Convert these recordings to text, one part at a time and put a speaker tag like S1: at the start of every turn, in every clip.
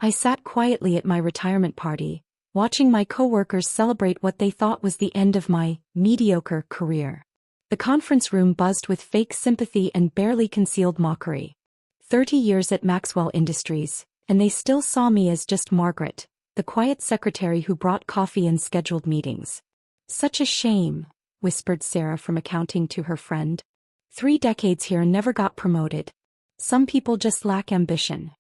S1: I sat quietly at my retirement party, watching my coworkers celebrate what they thought was the end of my mediocre career. The conference room buzzed with fake sympathy and barely concealed mockery. 30 years at Maxwell Industries, and they still saw me as just Margaret, the quiet secretary who brought coffee and scheduled meetings. Such a shame, whispered Sarah from accounting to her friend. 3 decades here and never got promoted. Some people just lack ambition.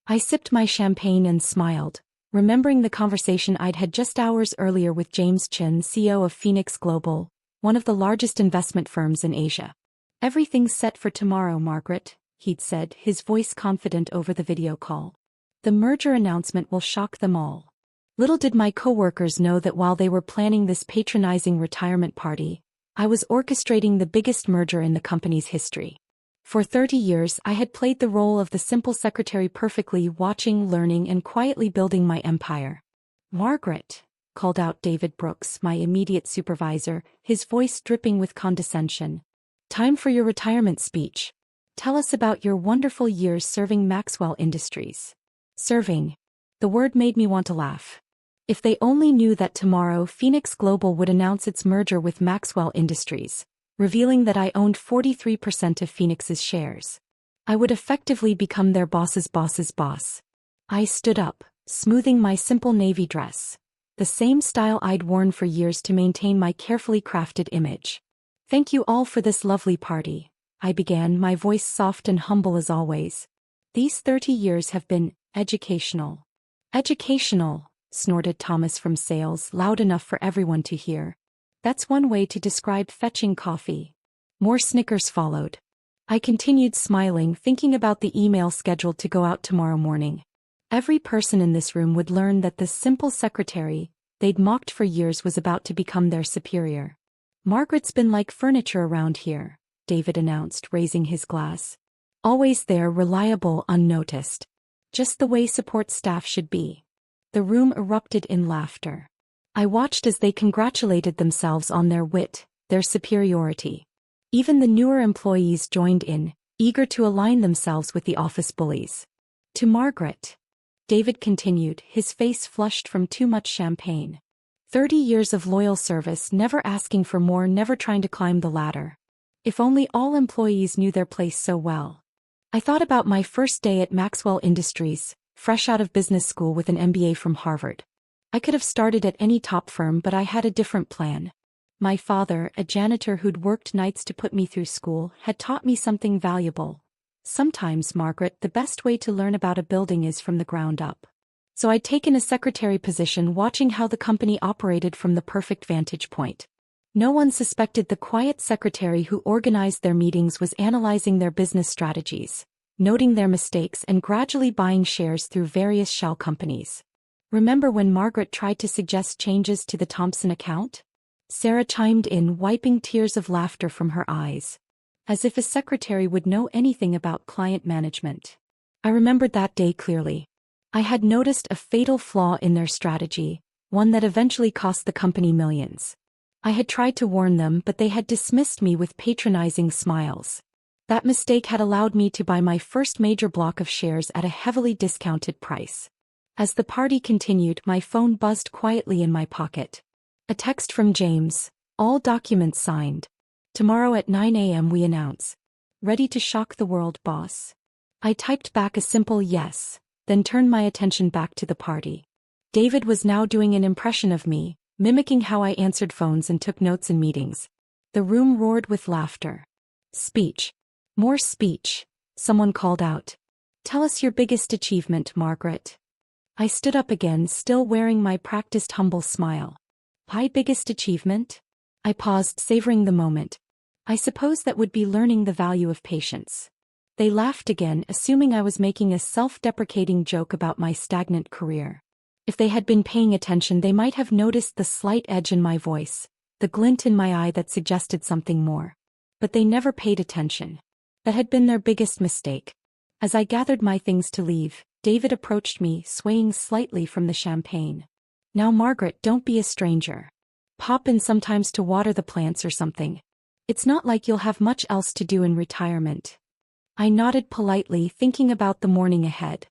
S1: I sipped my champagne and smiled, remembering the conversation I'd had just hours earlier with James Chen, CEO of Phoenix Global, one of the largest investment firms in Asia. Everything's set for tomorrow, Margaret, he'd said, his voice confident over the video call. The merger announcement will shock them all. Little did my coworkers know that while they were planning this patronizing retirement party, I was orchestrating the biggest merger in the company's history. For 30 years I had played the role of the simple secretary perfectly, watching, learning, and quietly building my empire. Margaret, called out David Brooks, my immediate supervisor, his voice dripping with condescension. Time for your retirement speech. Tell us about your wonderful years serving Maxwell Industries. Serving. The word made me want to laugh. If they only knew that tomorrow Phoenix Global would announce its merger with Maxwell Industries, revealing that I owned 43% of Phoenix's shares. I would effectively become their boss's boss's boss. I stood up, smoothing my simple navy dress, the same style I'd worn for years to maintain my carefully crafted image. Thank you all for this lovely party, I began, my voice soft and humble as always. These 30 years have been educational. Educational, snorted Thomas from sales, loud enough for everyone to hear. That's one way to describe fetching coffee. More snickers followed. I continued smiling, thinking about the email scheduled to go out tomorrow morning. Every person in this room would learn that the simple secretary they'd mocked for years was about to become their superior. Margaret's been like furniture around here, David announced, raising his glass. Always there, reliable, unnoticed. Just the way support staff should be. The room erupted in laughter. I watched as they congratulated themselves on their wit, their superiority. Even the newer employees joined in, eager to align themselves with the office bullies. To Margaret, David continued, his face flushed from too much champagne. 30 years of loyal service, never asking for more, never trying to climb the ladder. If only all employees knew their place so well. I thought about my first day at Maxwell Industries, fresh out of business school with an MBA from Harvard. I could have started at any top firm, but I had a different plan. My father, a janitor who'd worked nights to put me through school, had taught me something valuable. Sometimes, Margaret, the best way to learn about a building is from the ground up. So I'd taken a secretary position, watching how the company operated from the perfect vantage point. No one suspected the quiet secretary who organized their meetings was analyzing their business strategies, noting their mistakes, and gradually buying shares through various shell companies. Remember when Margaret tried to suggest changes to the Thompson account? Sarah chimed in, wiping tears of laughter from her eyes. As if a secretary would know anything about client management. I remembered that day clearly. I had noticed a fatal flaw in their strategy, one that eventually cost the company millions. I had tried to warn them, but they had dismissed me with patronizing smiles. That mistake had allowed me to buy my first major block of shares at a heavily discounted price. As the party continued, my phone buzzed quietly in my pocket. A text from James, all documents signed. Tomorrow at 9 a.m. we announce. Ready to shock the world, boss? I typed back a simple yes, then turned my attention back to the party. David was now doing an impression of me, mimicking how I answered phones and took notes in meetings. The room roared with laughter. Speech. More speech, someone called out. Tell us your biggest achievement, Margaret. I stood up again, still wearing my practiced humble smile. My biggest achievement? I paused, savoring the moment. I suppose that would be learning the value of patience. They laughed again, assuming I was making a self-deprecating joke about my stagnant career. If they had been paying attention, they might have noticed the slight edge in my voice, the glint in my eye that suggested something more. But they never paid attention. That had been their biggest mistake. As I gathered my things to leave, David approached me, swaying slightly from the champagne. Now, Margaret, don't be a stranger. Pop in sometimes to water the plants or something. It's not like you'll have much else to do in retirement. I nodded politely, thinking about the morning ahead.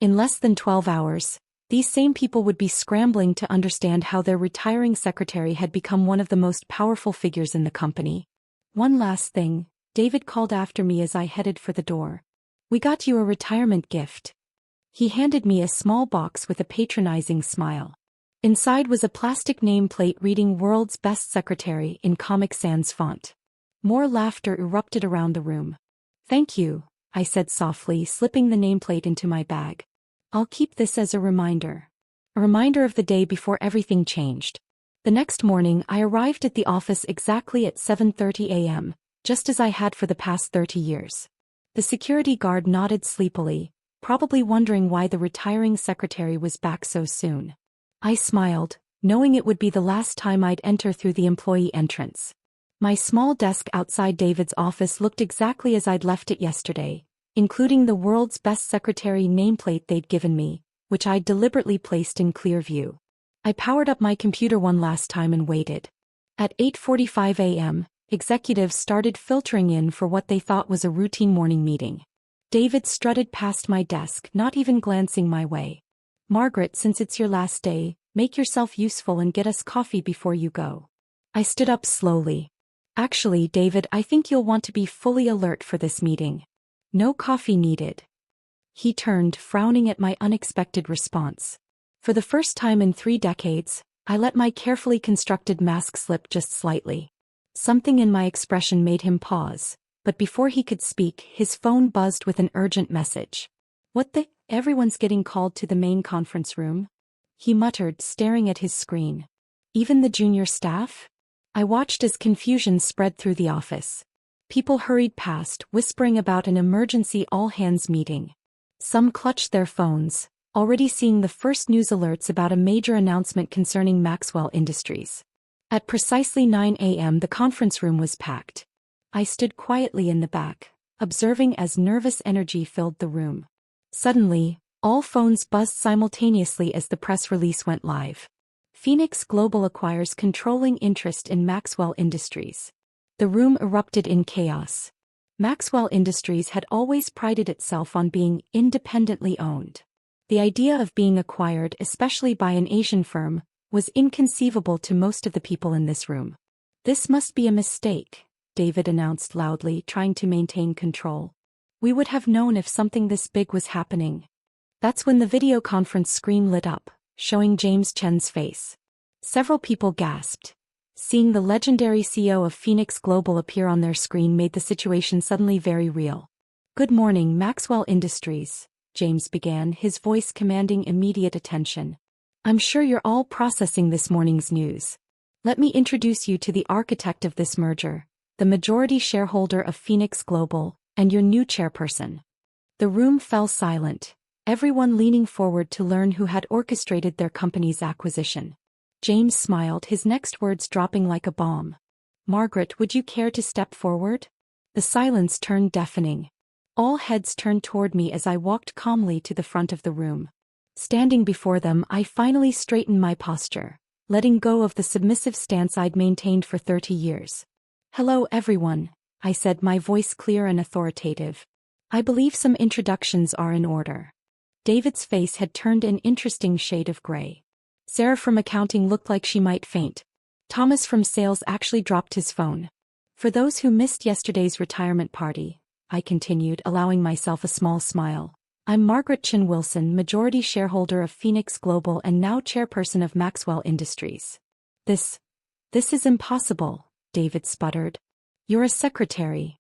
S1: In less than 12 hours, these same people would be scrambling to understand how their retiring secretary had become one of the most powerful figures in the company. One last thing, David called after me as I headed for the door. We got you a retirement gift. He handed me a small box with a patronizing smile. Inside was a plastic nameplate reading World's Best Secretary in Comic Sans font. More laughter erupted around the room. Thank you, I said softly, slipping the nameplate into my bag. I'll keep this as a reminder. A reminder of the day before everything changed. The next morning I arrived at the office exactly at 7:30 a.m., just as I had for the past 30 years. The security guard nodded sleepily, probably wondering why the retiring secretary was back so soon. I smiled, knowing it would be the last time I'd enter through the employee entrance. My small desk outside David's office looked exactly as I'd left it yesterday, including the World's Best Secretary nameplate they'd given me, which I'd deliberately placed in clear view. I powered up my computer one last time and waited. At 8:45 a.m., executives started filtering in for what they thought was a routine morning meeting. David strutted past my desk, not even glancing my way. Margaret, since it's your last day, make yourself useful and get us coffee before you go. I stood up slowly. Actually, David, I think you'll want to be fully alert for this meeting. No coffee needed. He turned, frowning at my unexpected response. For the first time in 3 decades, I let my carefully constructed mask slip just slightly. Something in my expression made him pause, but before he could speak, his phone buzzed with an urgent message. What the? Everyone's getting called to the main conference room? He muttered, staring at his screen. Even the junior staff? I watched as confusion spread through the office. People hurried past, whispering about an emergency all-hands meeting. Some clutched their phones, already seeing the first news alerts about a major announcement concerning Maxwell Industries. At precisely 9 a.m. the conference room was packed. I stood quietly in the back, observing as nervous energy filled the room. Suddenly, all phones buzzed simultaneously as the press release went live. Phoenix Global acquires controlling interest in Maxwell Industries. The room erupted in chaos. Maxwell Industries had always prided itself on being independently owned. The idea of being acquired, especially by an Asian firm, was inconceivable to most of the people in this room. This must be a mistake, David announced loudly, trying to maintain control. We would have known if something this big was happening. That's when the video conference screen lit up, showing James Chen's face. Several people gasped. Seeing the legendary CEO of Phoenix Global appear on their screen made the situation suddenly very real. Good morning, Maxwell Industries, James began, his voice commanding immediate attention. I'm sure you're all processing this morning's news. Let me introduce you to the architect of this merger, the majority shareholder of Phoenix Global, and your new chairperson. The room fell silent, everyone leaning forward to learn who had orchestrated their company's acquisition. James smiled, his next words dropping like a bomb. Margaret, would you care to step forward? The silence turned deafening. All heads turned toward me as I walked calmly to the front of the room. Standing before them, I finally straightened my posture, letting go of the submissive stance I'd maintained for 30 years. Hello everyone, I said, my voice clear and authoritative. I believe some introductions are in order. David's face had turned an interesting shade of gray. Sarah from accounting looked like she might faint. Thomas from sales actually dropped his phone. For those who missed yesterday's retirement party, I continued, allowing myself a small smile. I'm Margaret Chin Wilson, majority shareholder of Phoenix Global and now chairperson of Maxwell Industries. This is impossible, David sputtered. You're a secretary.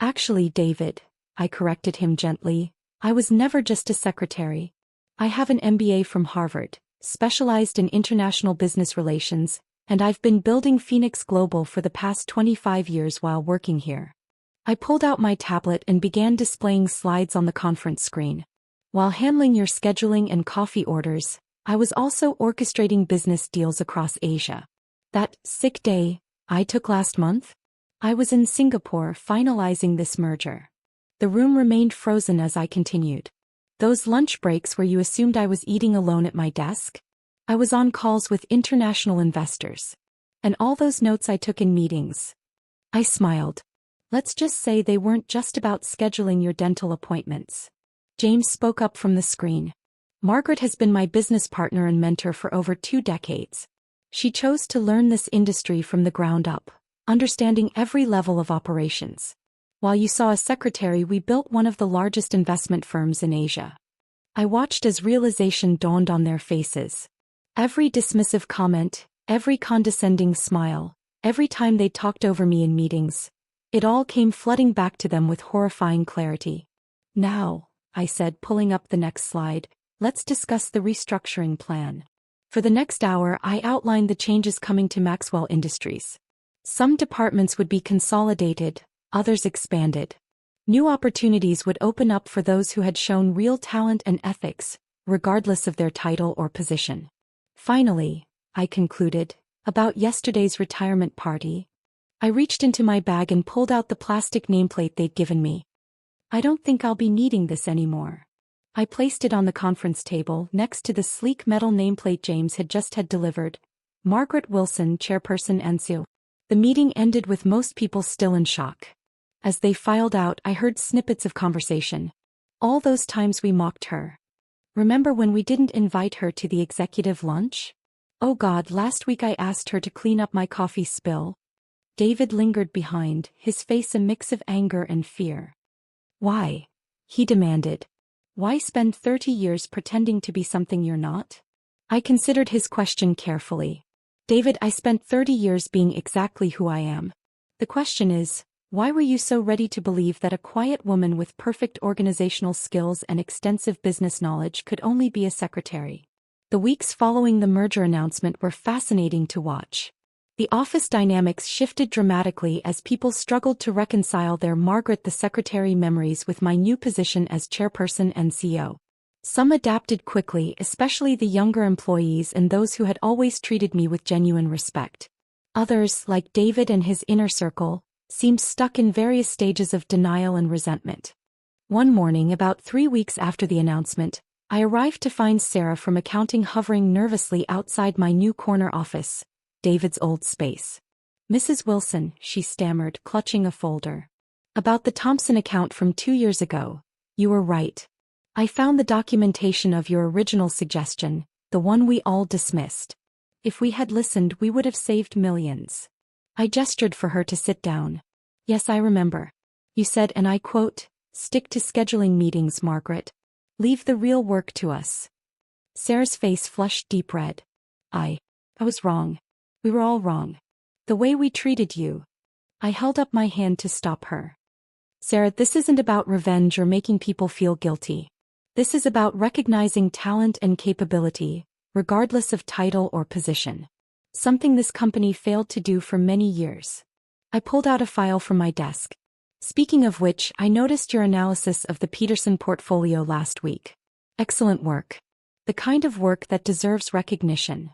S1: Actually, David, I corrected him gently, I was never just a secretary. I have an MBA from Harvard, specialized in international business relations, and I've been building Phoenix Global for the past 25 years while working here. I pulled out my tablet and began displaying slides on the conference screen. While handling your scheduling and coffee orders, I was also orchestrating business deals across Asia. That sick day I took last month? I was in Singapore finalizing this merger. The room remained frozen as I continued. Those lunch breaks where you assumed I was eating alone at my desk? I was on calls with international investors. And all those notes I took in meetings. I smiled. Let's just say they weren't just about scheduling your dental appointments. James spoke up from the screen. Margaret has been my business partner and mentor for over 2 decades. She chose to learn this industry from the ground up, understanding every level of operations. While you saw a secretary, we built one of the largest investment firms in Asia. I watched as realization dawned on their faces. Every dismissive comment, every condescending smile, every time they talked over me in meetings, it all came flooding back to them with horrifying clarity. Now, I said, pulling up the next slide, let's discuss the restructuring plan. For the next hour, I outlined the changes coming to Maxwell Industries. Some departments would be consolidated, others expanded. New opportunities would open up for those who had shown real talent and ethics, regardless of their title or position. Finally, I concluded, about yesterday's retirement party. I reached into my bag and pulled out the plastic nameplate they'd given me. I don't think I'll be needing this anymore. I placed it on the conference table next to the sleek metal nameplate James had just delivered. Margaret Wilson, chairperson NCO. The meeting ended with most people still in shock. As they filed out, I heard snippets of conversation. All those times we mocked her. Remember when we didn't invite her to the executive lunch? Oh God, last week I asked her to clean up my coffee spill. David lingered behind, his face a mix of anger and fear. Why? He demanded. Why spend 30 years pretending to be something you're not? I considered his question carefully. David, I spent 30 years being exactly who I am. The question is, why were you so ready to believe that a quiet woman with perfect organizational skills and extensive business knowledge could only be a secretary? The weeks following the merger announcement were fascinating to watch. The office dynamics shifted dramatically as people struggled to reconcile their Margaret the secretary memories with my new position as chairperson and CEO. Some adapted quickly, especially the younger employees and those who had always treated me with genuine respect. Others, like David and his inner circle, seemed stuck in various stages of denial and resentment. One morning, about 3 weeks after the announcement, I arrived to find Sarah from accounting hovering nervously outside my new corner office, David's old space. Mrs. Wilson, she stammered, clutching a folder. About the Thompson account from 2 years ago. You were right. I found the documentation of your original suggestion, the one we all dismissed. If we had listened, we would have saved millions. I gestured for her to sit down. Yes, I remember. You said, and I quote, "Stick to scheduling meetings, Margaret. Leave the real work to us." Sarah's face flushed deep red. I was wrong. We were all wrong. The way we treated you. I held up my hand to stop her. Sarah, this isn't about revenge or making people feel guilty. This is about recognizing talent and capability, regardless of title or position. Something this company failed to do for many years. I pulled out a file from my desk. Speaking of which, I noticed your analysis of the Peterson portfolio last week. Excellent work. The kind of work that deserves recognition.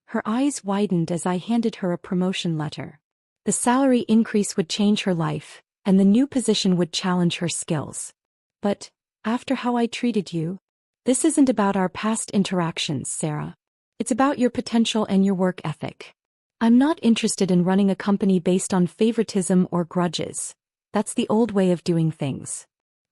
S1: Her eyes widened as I handed her a promotion letter. The salary increase would change her life, and the new position would challenge her skills. But, after how I treated you, this isn't about our past interactions, Sarah. It's about your potential and your work ethic. I'm not interested in running a company based on favoritism or grudges. That's the old way of doing things.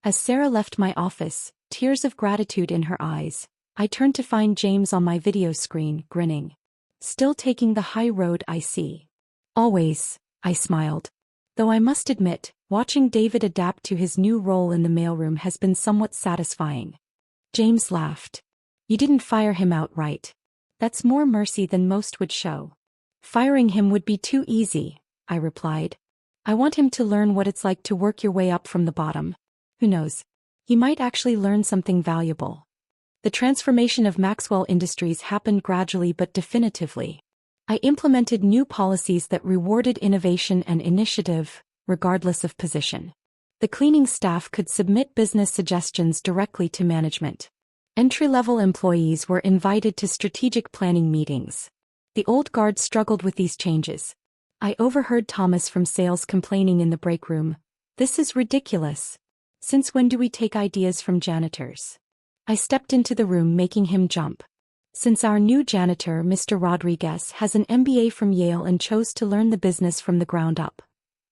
S1: As Sarah left my office, tears of gratitude in her eyes, I turned to find James on my video screen, grinning. Still taking the high road, I see. Always, I smiled. Though I must admit, watching David adapt to his new role in the mailroom has been somewhat satisfying. James laughed. You didn't fire him outright. That's more mercy than most would show. Firing him would be too easy, I replied. I want him to learn what it's like to work your way up from the bottom. Who knows? He might actually learn something valuable. The transformation of Maxwell Industries happened gradually but definitively. I implemented new policies that rewarded innovation and initiative, regardless of position. The cleaning staff could submit business suggestions directly to management. Entry-level employees were invited to strategic planning meetings. The old guard struggled with these changes. I overheard Thomas from sales complaining in the break room. This is ridiculous. Since when do we take ideas from janitors? I stepped into the room, making him jump. Since our new janitor, Mr. Rodriguez, has an MBA from Yale and chose to learn the business from the ground up.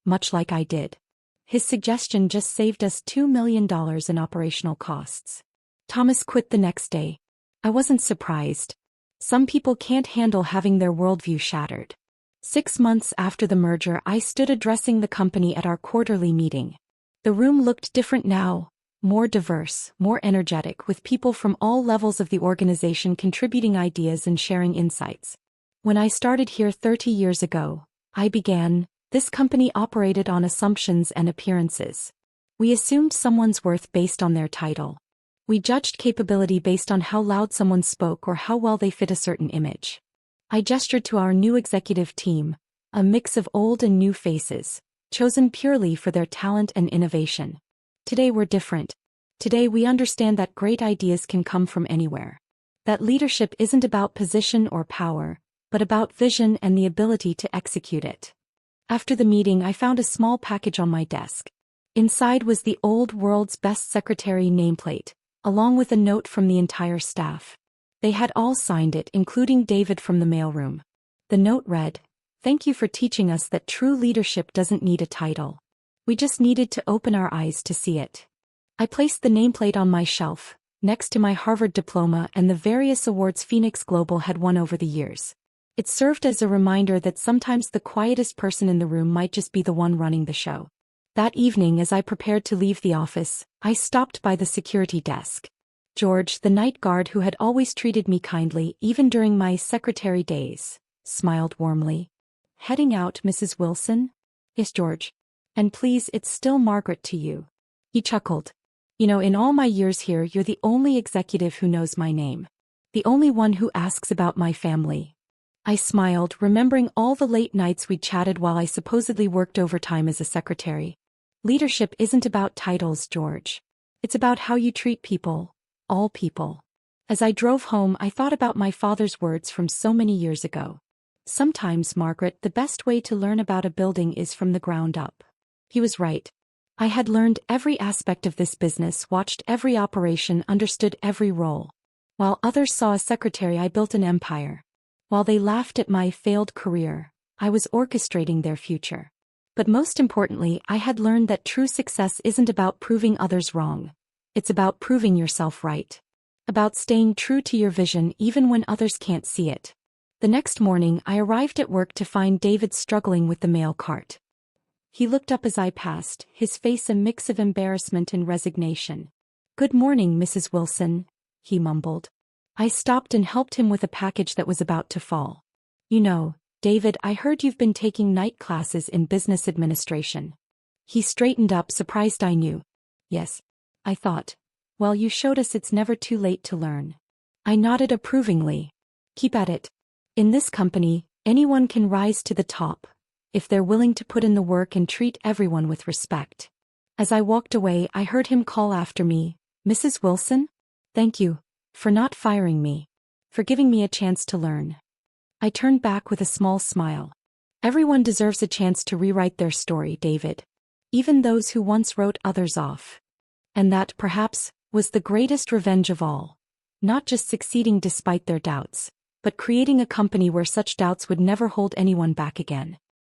S1: Much like I did. His suggestion just saved us $2 million in operational costs. Thomas quit the next day. I wasn't surprised. Some people can't handle having their worldview shattered. 6 months after the merger, I stood addressing the company at our quarterly meeting. The room looked different now, more diverse, more energetic, with people from all levels of the organization contributing ideas and sharing insights. When I started here 30 years ago, I began, this company operated on assumptions and appearances. We assumed someone's worth based on their title. We judged capability based on how loud someone spoke or how well they fit a certain image. I gestured to our new executive team, a mix of old and new faces, chosen purely for their talent and innovation. Today we're different. Today we understand that great ideas can come from anywhere. That leadership isn't about position or power, but about vision and the ability to execute it. After the meeting, I found a small package on my desk. Inside was the old World's Best Secretary nameplate, along with a note from the entire staff. They had all signed it, including David from the mailroom. The note read, "Thank you for teaching us that true leadership doesn't need a title. We just needed to open our eyes to see it." I placed the nameplate on my shelf, next to my Harvard diploma and the various awards Phoenix Global had won over the years. It served as a reminder that sometimes the quietest person in the room might just be the one running the show. That evening, as I prepared to leave the office, I stopped by the security desk. George, the night guard who had always treated me kindly even during my secretary days, smiled warmly. "Heading out, Mrs. Wilson?" "Yes, George. And please, it's still Margaret to you." He chuckled. "You know, in all my years here, you're the only executive who knows my name. The only one who asks about my family." I smiled, remembering all the late nights we'd chatted while I supposedly worked overtime as a secretary. Leadership isn't about titles, George. It's about how you treat people, all people. As I drove home, I thought about my father's words from so many years ago. "Sometimes, Margaret, the best way to learn about a building is from the ground up." He was right. I had learned every aspect of this business, watched every operation, understood every role. While others saw a secretary, I built an empire. While they laughed at my failed career, I was orchestrating their future. But most importantly, I had learned that true success isn't about proving others wrong. It's about proving yourself right. About staying true to your vision even when others can't see it. The next morning, I arrived at work to find David struggling with the mail cart. He looked up as I passed, his face a mix of embarrassment and resignation. "Good morning, Mrs. Wilson," he mumbled. I stopped and helped him with a package that was about to fall. "You know, David, I heard you've been taking night classes in business administration." He straightened up, surprised I knew. "Yes." I thought. "Well, you showed us it's never too late to learn." I nodded approvingly. "Keep at it. In this company, anyone can rise to the top, if they're willing to put in the work and treat everyone with respect." As I walked away, I heard him call after me, "Mrs. Wilson? Thank you for not firing me, for giving me a chance to learn." I turned back with a small smile. Everyone deserves a chance to rewrite their story, David. Even those who once wrote others off. And that, perhaps, was the greatest revenge of all. Not just succeeding despite their doubts, but creating a company where such doubts would never hold anyone back again.